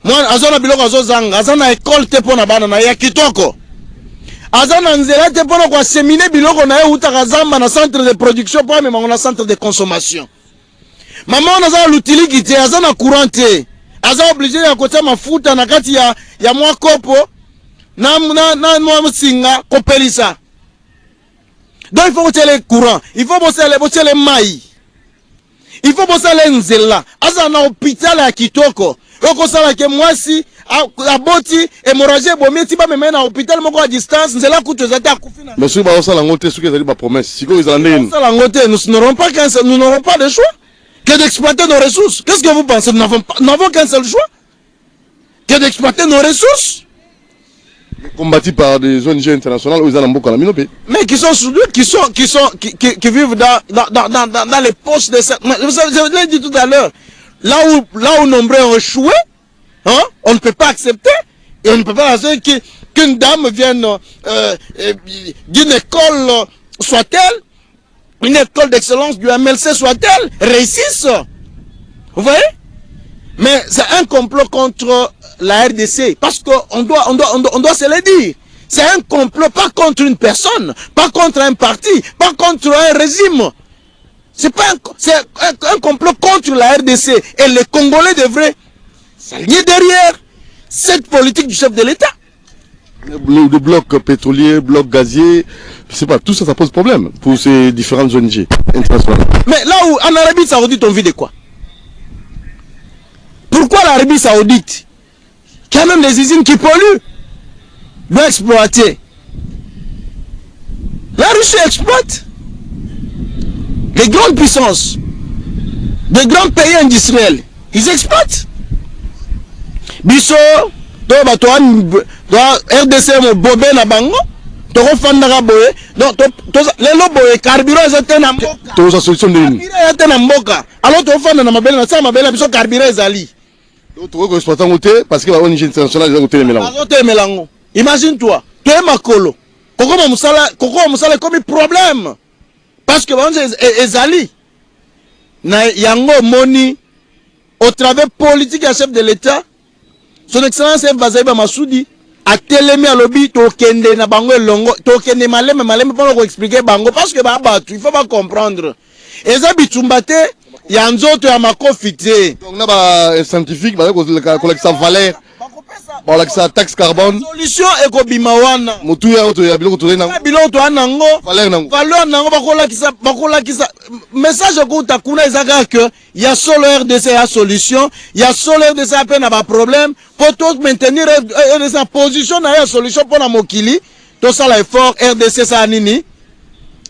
mwana azona biloko azozanga azana école te pona bana na ya kitoko azana nzela te pona kwa seminer biloko na ye utaka zamba na centre de production po amema na centre de consommation. Maman on azana l'utilité te azana courant te azana obligé ya kotia mafuta na kati ya mwa kopo na mwa singa kopelisa. Donc il faut bosser le courant, il faut bosser le maïs. Il faut bosser le nzela. Asa na hôpital ya kitoko. Oko sala ke mwasi aboti hémorragie bomi ti ba meme na hôpital moko à distance nzela kutu zata kufina. Mais si ba osala ngote suki ezali ba promesse. Siko ezala ndeni. Osala ngote nous n'aurons pas de choix que d'exploiter nos ressources. Qu'est-ce que vous pensez? Nous n'avons qu'un seul choix que d'exploiter nos ressources. Combattus par des ONG internationales mais qui sont soudés, qui vivent dans les poches de cette. Je l'ai dit tout à l'heure, là où nombreux ont échoué, hein, on ne peut pas accepter et on ne peut pas accepter qu'une dame vienne d'une école soit-elle, une école d'excellence du MLC soit-elle, réussisse. Vous voyez? Mais c'est un complot contre la RDC, parce qu'on doit se le dire. C'est un complot, pas contre une personne, pas contre un parti, pas contre un régime. C'est un complot contre la RDC. Et les Congolais devraient s'aligner derrière cette politique du chef de l'État. Le bloc pétrolier, bloc gazier, je sais pas, tout ça, ça pose problème pour ces différentes ONG internationales. Mais là où, en Arabie Saoudite, on vit de quoi? Pourquoi l'Arabie Saoudite, qui a même des usines qui polluent, doit exploiter? La Russie exploite. Les grandes puissances, des grands pays industriels, ils exploitent. Biso, RDC mo bobé na bango, to refandara boye, donc les loboye carburant ezate na mboka. To sa solution de carburant ezate na mboka. Alors to fanda na mabele na sa mabele biso carburant ezali. Tu veux exploiter un côté parce que la ONG internationale est côté mélango. Imagine-toi, tu es makolo. Koko musala comme problème. Parce que l'ONG ezali. Na yango moni au travers politique et chef de l'État. Son excellence F. Bazaiba Massoudi a télémé à lobby tokende na bango longo tokende maleme pour expliquer bango parce que il faut pas comprendre. Eza bitumbate yanzoto ya makofite. Donc là ba scientifique ba collecte sa valeur. Ba la sa taxe carbone. Solution ekobima wana. Mutu ya auto ya biloko to na. Biloko to anango. Valeur nango bakola kisa message ko takuna ezaka que il y a solo RDC ya solution, il y a solo RDC à peine ba problème pour tout maintenir sa position na ya solution pour na mokili. Tout ça l'effort RDC ça nini.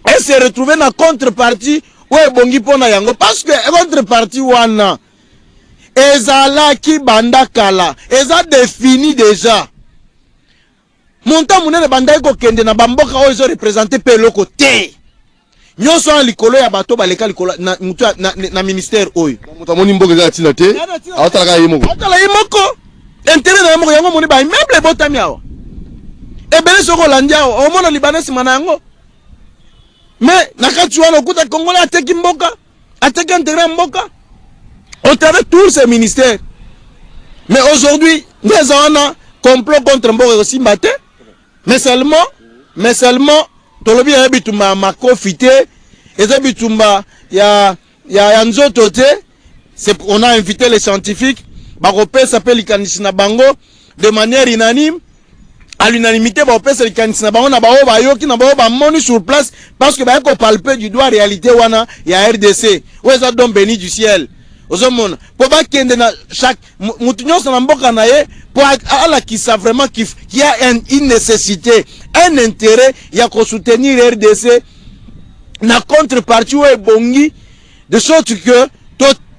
Et se retrouver na contrepartie ouais bongi pona yango parce que contrepartie wana ezala ki banda kala eza défini déjà monta munene banda iko kende na bamboka o ezo représenter pe loko te nyoso en likolo ya bato baleka likolo na ministère oyo monta moni mboka za tina te atala yimoko intérêt na yimoko yango moni ba immeuble botami awa ebele soko landia o mona libanais mana yango. Mais nakati wana okuta Congolais ateki mboka, ateki intérêt mboka au travers tous ces ministères. Mais aujourd'hui, nous avons un complot contre Mboka aussi matin. Mais seulement tolobi habituma makofité eza bitumba ya nzoto te. On a invité les scientifiques, bakopesa pe likanisi na bango de manière unanime. À l'unanimité, bakopesa likanisi na bango na bao bayoki na bao bamoni sur place parce que bayako palper du doigt réalité wana ya RDC. Weza don béni du ciel. Ozomona po bakende na chaque mutu nyonso na mboka na ye po ala qui sa vraiment qu'il y a une nécessité, un intérêt ya ko soutenir RDC na contrepartie ou bongi de sorte que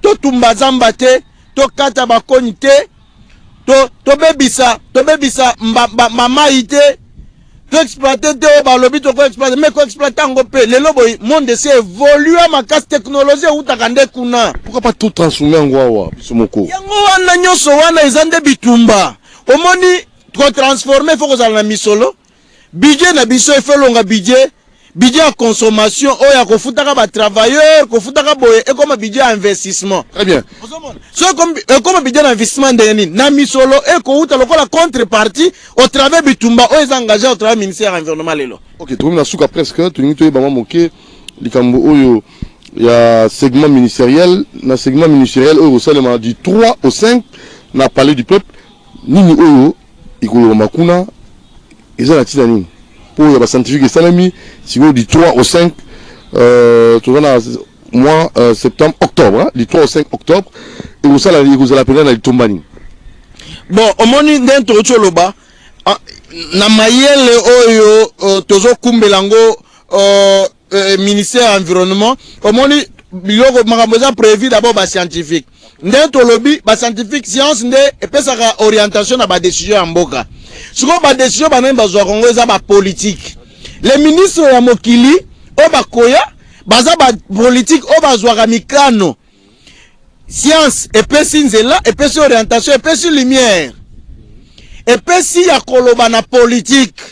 to tumbazamba te, to kata bakoni te, to bebisa mamai te, to exploiter te ba lobi to ko exploiter mais ko exploiter ngo pe le lobo monde s'est évolué ma casse technologie utakande kuna. Pourquoi pas tout transformer en wawa bisomoko? Yango wana nyoso wana ezande bitumba. Omoni ko transformer faut que na misolo. Budget na biso e fait longa budget à consommation, oh ya kofutaka ba travailleurs, kofutaka boye et comme budget investissement. Très bien. So comme budget d'investissement de na misolo et ko uta lokola contrepartie au travers bitumba o les engagés au travers ministère environnement lelo. OK, tu na suka presque tu ngi to ba moké likambo oyo ya segment ministériel, na segment ministériel oyo seulement du 3 au 5 na palais du peuple nini oyo ikoyo makuna ezala tina nini. Pour les scientifiques et salami, si vous du 3 au 5 mois septembre, octobre, hein, du 3 au 5 octobre, et vous allez appeler dans le Tombani. Bon, au moment d'un Choloba, na mayele oyo tozo kumbelango ministère environnement, au moment biloko makamboza prévu d'abord ba scientifique. Ndento lobby ba scientifique science nde epesaka orientation na ba décision ya mboka. Siko ba décision ba bazwa Kongo eza ba politique. Les ministres ya mokili o bakoya baza ba politique o bazwa mikano. Science epesi nzela, epesi orientation, epesi lumière. Epesi ya koloba na politique.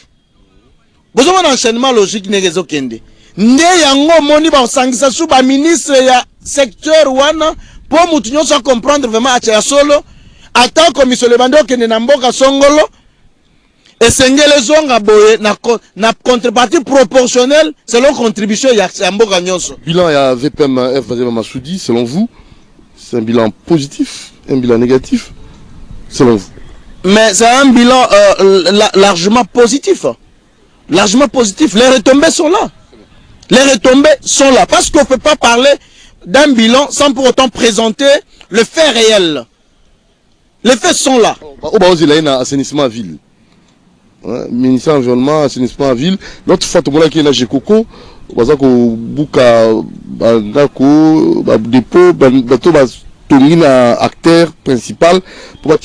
Bozo na enchaînement logique negezo kende. Nde yango moni ba sangisa su ba ministre ya secteur wana pour mutu nyonso comprendre vraiment acha solo ata commission le bando kende na mboka songolo et sengele zonga boye na contrepartie proportionnelle selon contribution ya mboka nyonso. Bilan ya VPM F Massoudi selon vous, c'est un bilan positif, un bilan négatif selon vous? Mais c'est un bilan largement positif. Largement positif, les retombées sont là. Les retombées sont là parce qu'on ne peut pas parler d'un bilan sans pour autant présenter le fait réel. Les faits sont là. Il y a un assainissement à ville. Ministère de l'Environnement, assainissement à ville. L'autre fois, tout le monde qui est là, j'ai coco. Parce que Bouka, dépôt, bateau, acteur principal. Pour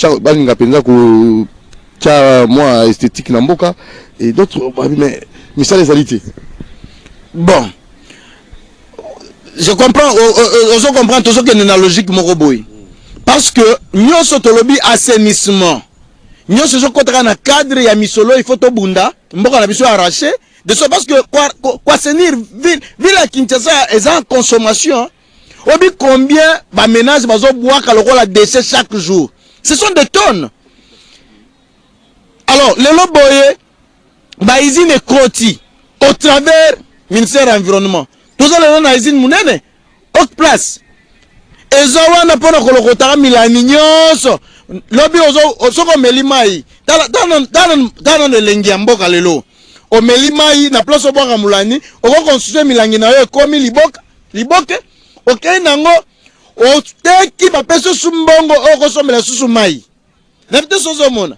moi, esthétique, Namboka. Et d'autres, mais ça, les alités. Bon. Je comprends, on comprend tout ce qui est dans la logique Moroboy. Parce que nous sommes lobby assainissement. Nous sommes contre un cadre ya misolo il faut to bunda, mboko na biso arraché. De ce parce que quoi assainir ville à Kinshasa est en consommation. Obi combien ba ménage bazo boire la déchet chaque jour. Ce sont des tonnes. Alors les loboye ba usine Kroti au travers ministère de l'environnement. Tout ça les na usine munene haute place. Ezo wana pona kolokota milani nyonso. Lobi ozo ko melimai. Dans le lengi ya mboka lelo. O melimai na place oboka mulani, oko construire milangi na yo komi liboke. OK nango o teki ba peso sumbongo oko somela susu mai. Nefte sozo mona.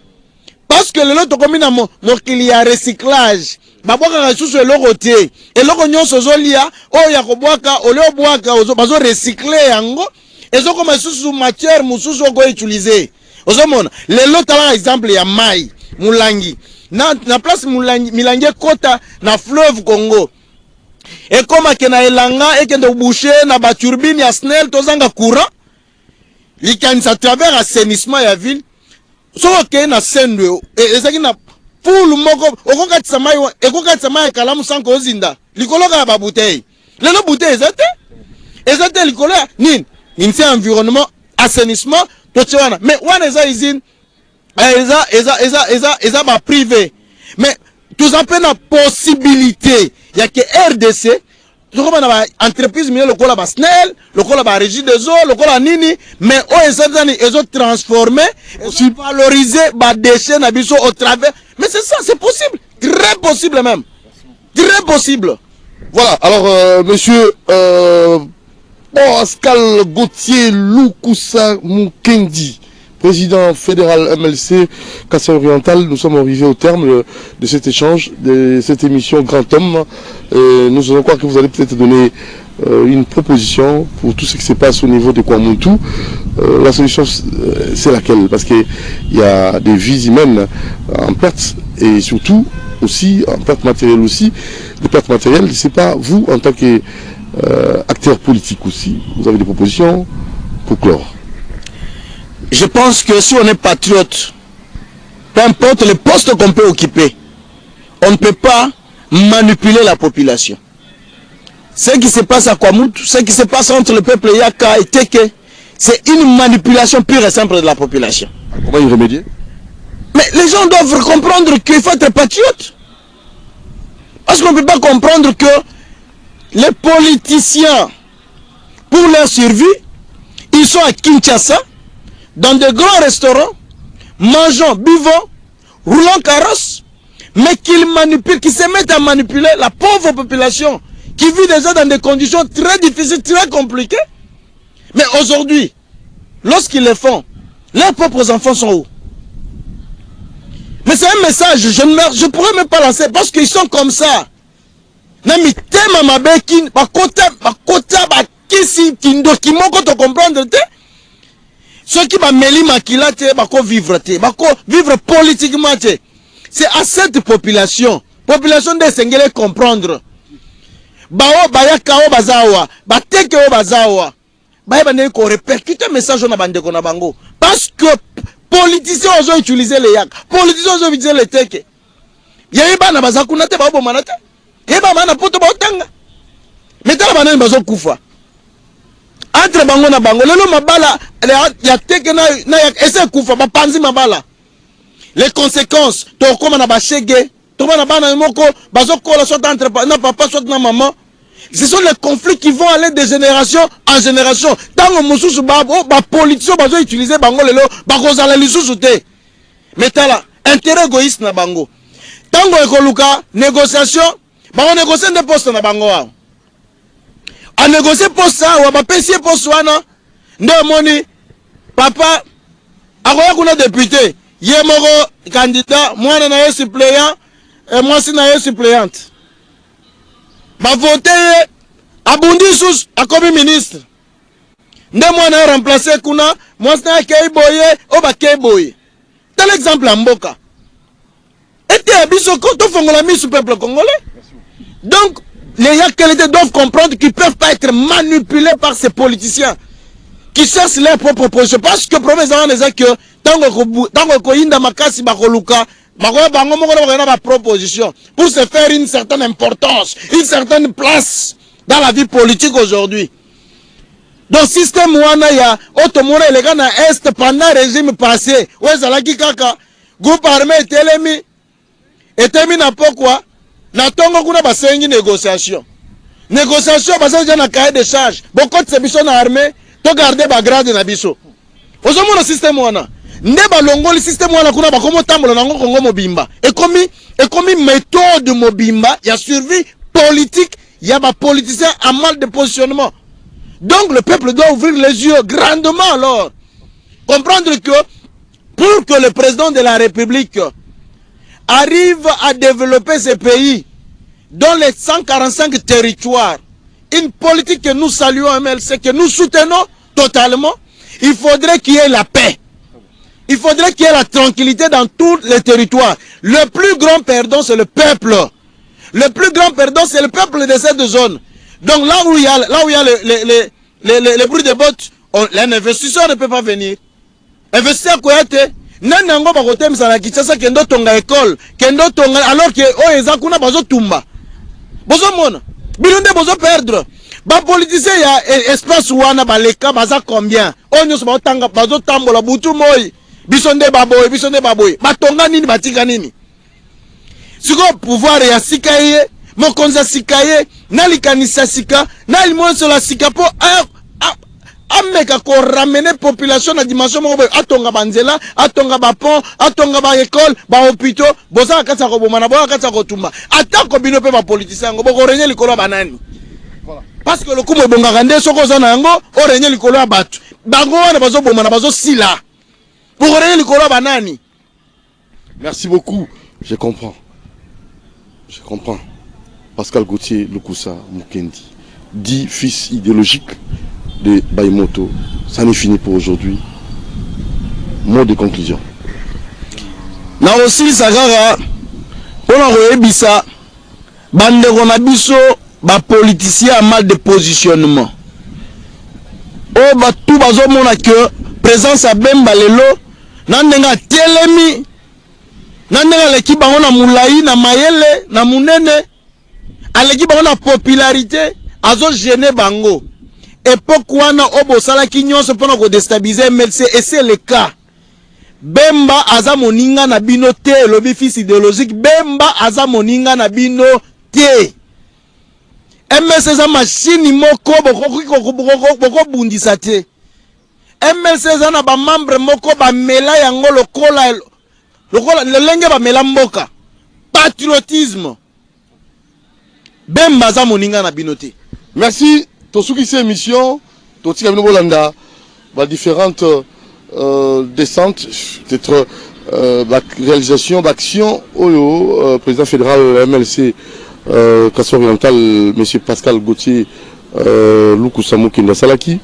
Parce que lelo to komi na mokili ya recyclage. Baboka ka susu eloko te. Eloko nyonso zolia o ya kobwaka ole obwaka bazo recycler yango. Ezo koma susu matière mususu oko utiliser. Ozomona lelo tala exemple ya mai mulangi na place mulangi milangi kota na fleuve Congo et comme kena elanga et kende boucher na ba turbine ya SNEL tozanga courant likanisa travers assainissement ya ville so ke na sendwe ezaki na poule moko okokatisa mai ekokatisa mai kalamu sanko ozinda likoloka ba bouteille lelo bouteille ezate likolo nini ministère environnement assainissement. Mais on est usine, eza ba privé. Mais tout ça peut la possibilité, il y a que RDC entreprise le kola ba SNEL, le kola ba régie des eaux, le kola nini, mais ils ont transformé, ils ont valorisé ba déchets na biso au travers. Mais c'est ça, c'est possible, très possible même, très possible. Voilà, alors monsieur Pascal Gauthier Lukusa Mukendi, président fédéral MLC Kassai Oriental, nous sommes arrivés au terme de cet échange, de cette émission Grand Homme. Nous allons croire que vous allez peut-être donner une proposition pour tout ce qui se passe au niveau de Kwamuntu. La solution, c'est laquelle? Parce qu'il y a des vies humaines en perte et surtout aussi en perte matérielle aussi. Des pertes matérielles, c'est pas vous en tant qu'acteur politique aussi. Vous avez des propositions pour clore? Je pense que si on est patriote, peu importe le poste qu'on peut occuper, on ne peut pas manipuler la population. Ce qui se passe à Kwamuntu, ce qui se passe entre le peuple Yaka et Teke, c'est une manipulation pure et simple de la population. Comment y remédier? Mais les gens doivent comprendre qu'il faut être patriote. Parce qu'on ne peut pas comprendre que les politiciens, pour leur survie, ils sont à Kinshasa, dans de grands restaurants, mangeant, buvant, roulant carrosse, mais qu'ils manipulent, qu'ils se mettent à manipuler la pauvre population qui vit déjà dans des conditions très difficiles, très compliquées. Mais aujourd'hui, lorsqu'ils le font, leurs propres enfants sont où? Mais c'est un message, je ne pourrais même pas lancer parce qu'ils sont comme ça. Nami tema mabekin, bakota kisi kindokimo ko to comprendre te. Ceux qui va meli makila te, bako vivre politiquement te. C'est à cette population de sengele comprendre. Bao baya kao bazawa, bateke o bazawa. Baya bane ko répercuter message na bande ko na bango parce que politiciens ont utilisé les yak, politiciens ont utilisé les teke. Yeba na bazakuna te babo manate. Yeba mana poto ba otanga. Metala bana bazo kufa. Entre bango na bango lelo mabala ya teke na ese kufa ba panzi mabala. Les conséquences to koma na ba shege, to na bana moko bazo kola soit entre na papa soit na maman. Ce sont les conflits qui vont aller de génération en génération. Tango mususu ba politiciens bazo utiliser bango lelo ba kozala lisusu te. Metala intérêt égoïste na bango. Tango ekoluka négociation, ba on négocier des postes na bango wa. A négocier poste wa ba pesier poste wana ndo moni papa akoya kuna député ye moko candidat mwana na ye suppléant et moi si na ye suppléante. Ba voter abundi sous akomi ministre. Nde mwana remplacer kuna moi na kei boye o ba kei boye. Tel exemple en Mboka. Et Bisoko, tout fongola mis sous peuple congolais. Donc, les Yakalete doivent comprendre qu'ils ne peuvent pas être manipulés par ces politiciens qui cherchent leur propre position. Parce que le problème est que tant que Inda Makasi Bakoluka, proposition pour se faire une certaine importance, une certaine place dans la vie politique aujourd'hui. Donc, système wana ya otomore les gars na est pendant le régime passé, ouezalaki kaka, groupe armé telemi, etemi na pokwa, na tongo kuna basengi négociation. Négociation basa na cahier de charge. Beaucoup de biso na armée, to garder ba grade na biso. Ozomo na système wana. Nde ba longoli système wana kuna ba komo tambola nango kongo mobimba. Et comme méthode mobimba, il y a survie politique, il y a ba politicien à mal de positionnement. Donc le peuple doit ouvrir les yeux grandement alors. Comprendre que pour que le président de la République arrive à développer ce pays dans les 145 territoires, une politique que nous saluons MLC, que nous soutenons totalement, il faudrait qu'il y ait la paix. Il faudrait qu'il y ait la tranquillité dans tous les territoires. Le plus grand perdant, c'est le peuple. Le plus grand perdant, c'est le peuple de cette zone. Donc là où il y a les bruits de bottes, l'investisseur ne peut pas venir. Investisseur quoi était? Nanango bakotem sana Kinshasa kendo tonga école, kendo tonga alors que oeza kuna bazo tumba. Bozo mona. Bilonde bozo perdre. Ba politicien ya espace wana baleka baza combien? Onyo so tanga bazo tambola butu moyi. Bisonde baboy. Batonga nini batika nini? Siko pouvoir ya sikaye, mokonza sikaye, nalikanisa sika nalimonsela sika po ameka ko ramener population na dimension moko atonga banzela atonga ba pont atonga ba école ba hôpitaux boza katsa ko bomana boza katsa ko tumba atako bino pe ba politicien ngo boko renye likolo banani voilà parce que le kumo ebongaka nde soko za na yango o renye likolo ya batu bango wana bazo bomana bazo sila boko renye likolo banani. Merci beaucoup, je comprends Pascal Gauthier Lukusa Mukendi, dit fils idéologique de Baïmoto. Ça n'est fini pour aujourd'hui. Mot de conclusion. Na aussi Sagara, on a reébissa, bande ronabiso, ba politicien à mal de positionnement. Oh, ba tout bazo mona que présence à Bemba lelo, nandenga telemi, nandenga l'équipe on a moulaï, na mayele, na munene, à l'équipe on a popularité, azo gêné bango. Époque wana obo sala kinyon se pendant ko déstabiliser MLC et c'est le cas. Bemba aza moninga na bino te lobi fils idéologique Bemba aza moninga na bino te. MLC za machine moko boko bundisa te. MLC za na ba membre moko ba mela yango lokola lelenge ba mela mboka. Patriotisme. Bemba aza moninga na bino te. Merci. Tosuki cette émission, Toti Kamino Bolanda, différentes descentes, peut-être la réalisation d'actions au président fédéral MLC Kasson Oriental, M. Pascal Gauthier Lukusa Mukendi Salaki.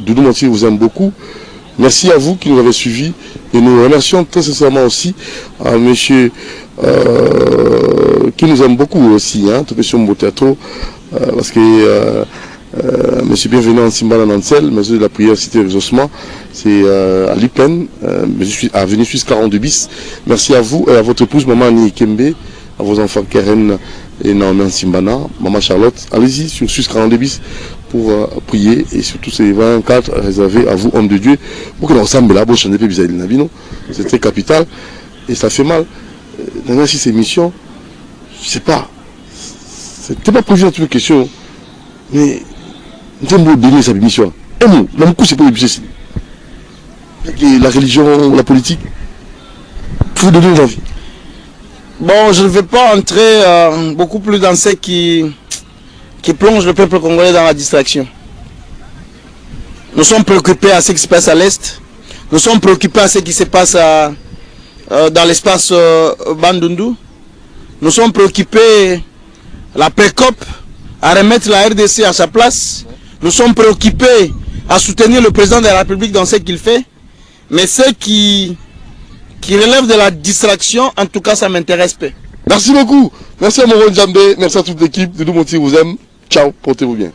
Doudou Monti vous aime beaucoup. Merci à vous qui nous avez suivis et nous remercions très sincèrement aussi à M. Qui nous aime beaucoup aussi, hein, Topession Mboteato, parce que Monsieur bienvenue en Simbala Nansel, mesure de la prière cité exaucement, c'est à Lipen, avenue Suisse 42 bis. Merci à vous et à votre épouse, maman Annie Kembe, à vos enfants Keren et Naomi Simbana, maman Charlotte. Allez-y sur Suisse 42 bis pour prier et surtout ces 24 réservés à vous, hommes de Dieu, pour que l'on ressemble là, bon, chanter bizarre Navino, c'est très capital et ça fait mal. Dans ces émissions, je sais pas, c'était pas prévu dans toutes les questions, mais nous avons donné sa mission. Et nous, la c'est pas l'objet. La religion, la politique, il faut donner la vie. Bon, je ne vais pas entrer beaucoup plus dans ce qui plonge le peuple congolais dans la distraction. Nous sommes préoccupés à ce qui se passe à l'Est. Nous sommes préoccupés à ce qui se passe dans l'espace Bandundu. Nous sommes préoccupés la PECOP à remettre la RDC à sa place. Nous sommes préoccupés à soutenir le président de la République dans ce qu'il fait. Mais ce qui relève de la distraction, en tout cas, ça m'intéresse peu. Merci beaucoup. Merci à Moron Djambé. Merci à toute l'équipe. Doudou Monti vous aime. Ciao. Portez-vous bien.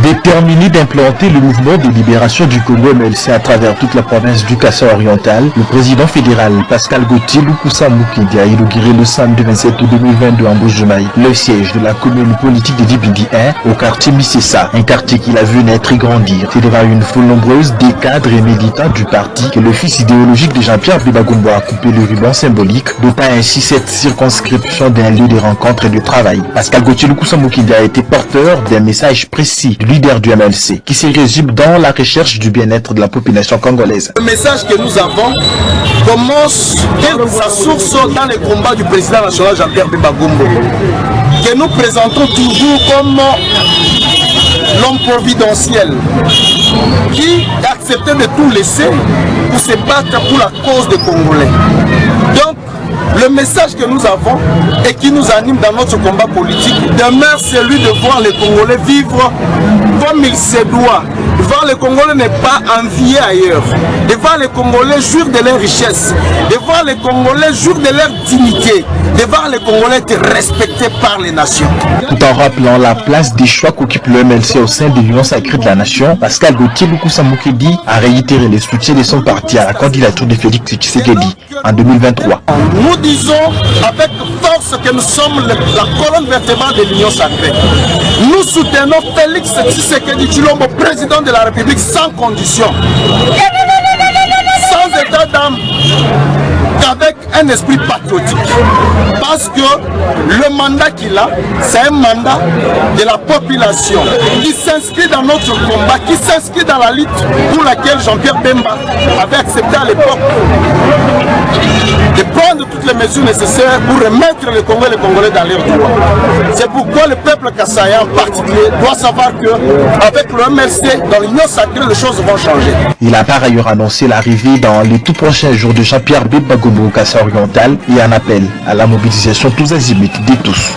Déterminé d'implanter le mouvement de libération du Congo MLC à travers toute la province du Kassaï oriental, le président fédéral Pascal Gauthier Lukusa Mukendi a inauguré le samedi 27 août 2022 en Bouge-Maï, le siège de la commune politique de Libindi 1 au quartier Missessa, un quartier qu'il a vu naître et grandir. C'est devant une foule nombreuse des cadres et militants du parti que le fils idéologique de Jean-Pierre Bébagumbo a coupé le ruban symbolique, dotant ainsi cette circonscription d'un lieu de rencontre et de travail. Pascal Gauthier Lukusa Mukendi a été porteur d'un message précis du leader du MLC, qui se résume dans la recherche du bien-être de la population congolaise. Le message que nous avons commence dès sa source dans les combats du président national Jean-Pierre Bébagumbo, que nous présentons toujours comme l'homme providentiel, qui a accepté de tout laisser pour se battre pour la cause des Congolais. Donc, le message que nous avons et qui nous anime dans notre combat politique demeure celui de voir les Congolais vivre comme il se doit. De voir les Congolais ne pas envier ailleurs. De voir les Congolais jouir de leur richesse. De voir les Congolais jouir de leur dignité. De voir les Congolais être respectés par les nations. Tout en rappelant la place des choix qu'occupe le MLC au sein de l'Union sacrée de la nation, Pascal Gauthier Lukusa Mukendi a réitéré le soutien de son parti à la candidature de Félix Tshisekedi en 2023. Nous disons avec force que nous sommes la colonne vertébrale de l'Union sacrée. Nous soutenons Félix Tshisekedi Tshilombo, président de la République, sans condition, sans état d'âme, qu'avec un esprit patriotique. Parce que le mandat qu'il a, c'est un mandat de la population qui s'inscrit dans notre combat, qui s'inscrit dans la lutte pour laquelle Jean-Pierre Bemba avait accepté à l'époque de prendre toutes les mesures nécessaires pour remettre le Congo et les Congolais dans leur droit. C'est pourquoi le peuple kassaïen en particulier doit savoir qu'avec le MLC, dans l'Union sacrée, les choses vont changer. Il a par ailleurs annoncé l'arrivée dans les tout prochains jours de Jean-Pierre Bemba Gombo au Kassai oriental et un appel à la mobilisation tous azimuts de tous.